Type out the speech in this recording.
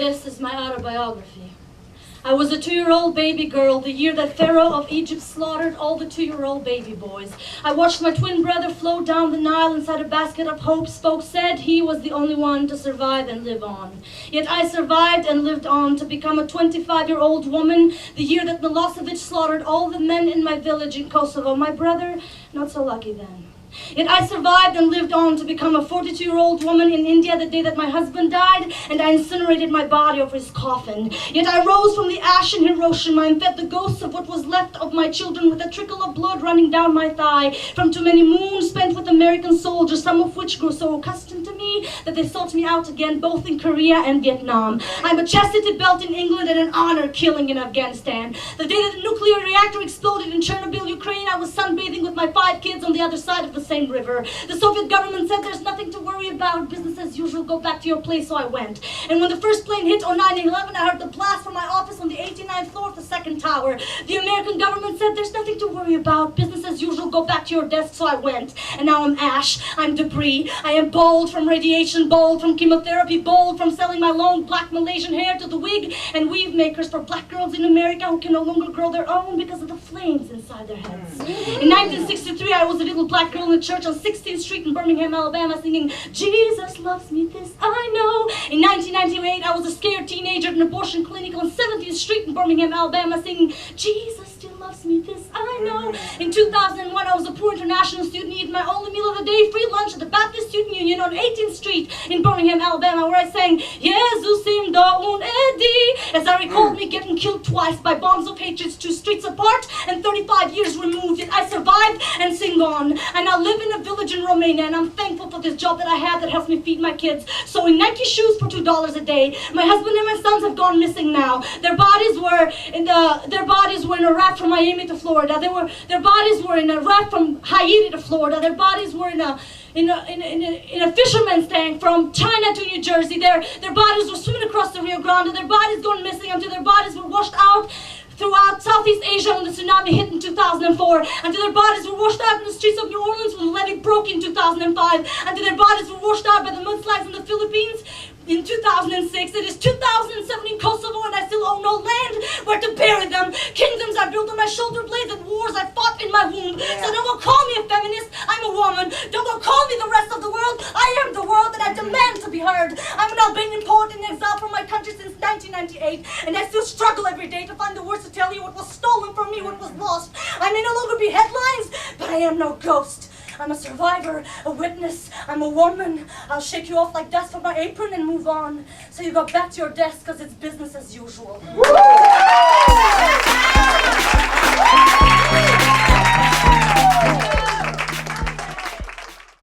This is my autobiography. I was a 2-year-old baby girl the year that Pharaoh of Egypt slaughtered all the 2-year-old baby boys. I watched my twin brother float down the Nile inside a basket of hope. Folk said he was the only one to survive and live on. Yet I survived and lived on to become a 25-year-old woman the year that Milosevic slaughtered all the men in my village in Kosovo. My brother, not so lucky then. Yet I survived and lived on to become a 42-year-old woman in India the day that my husband died, and I incinerated my body over his coffin. Yet I rose from the ash in Hiroshima and fed the ghosts of what was left of my children with a trickle of blood running down my thigh from too many moons spent with American soldiers, some of which grew so accustomed to me that they sought me out again both in Korea and Vietnam. I'm a chastity belt in England and an honor killing in Afghanistan. The day that the nuclear reactor exploded in Chernobyl, Ukraine, I was sunbathing with my 5 kids on the other side of the same river. The Soviet government said there's nothing to worry about, business as usual, go back to your place, so I went. And when the first plane hit on 9/11, I heard the blast from my office on the 89th floor of the 2nd tower. The American government said there's nothing to worry about, business as usual, go back to your desk, so I went. And now I'm ash, I'm debris, I am bald from radiation, bald from chemotherapy, bald from selling my long black Malaysian hair to the wig and weave makers for black girls in America who can no longer grow their own because of the flames inside their heads. In 1963, I was a little black girl in a church on 16th Street in Birmingham, Alabama, singing, Jesus loves me, this I know. In 1998, I was a scared teenager at an abortion clinic on 17th Street in Birmingham, Alabama, singing, Jesus still loves me, this I know. In 2001, I was a poor international student eating my only meal of the day, free lunch at the Baptist Student Union on 18th Street in Birmingham, Alabama, where I sang, Jesusim daun edi, as I recalled me getting killed twice by bombs of hatred 2 streets apart and 35 years removed. Yet I survived and sing on. I now live in a village in Romania, and I'm thankful for this job that I have that helps me feed my kids. Sewing Nike shoes for $2 a day. My husband and my sons have gone missing now. Their bodies were in a raft from Miami to Florida. Their bodies were in a raft from Haiti to Florida. Their bodies were in a fisherman's tank from China to New Jersey. Their bodies were swimming across the Rio Grande. Their bodies gone missing until their bodies were washed out throughout Southeast Asia when the tsunami hit in 2004, until their bodies were washed out in the streets of New Orleans when the levee broke in 2005, until their bodies were washed out by the mudslides in the Philippines in 2006. It is 2007 in Kosovo, and I still own no land where to bury them. Kingdoms I built on my shoulder blades and wars I fought in my womb. So don't go call me a feminist, I'm a woman. Don't go call me the rest of the world, I am the world, and I demand to be heard. I'm an Albanian poet in exile from my country since 1998, and I still struggle every day to find the words to tell you what was stolen from me, what was lost. I may no longer be headlines, but I am no ghost. I'm a survivor, a witness, I'm a woman. I'll shake you off like dust from my apron and move on. So you go back to your desk because it's business as usual.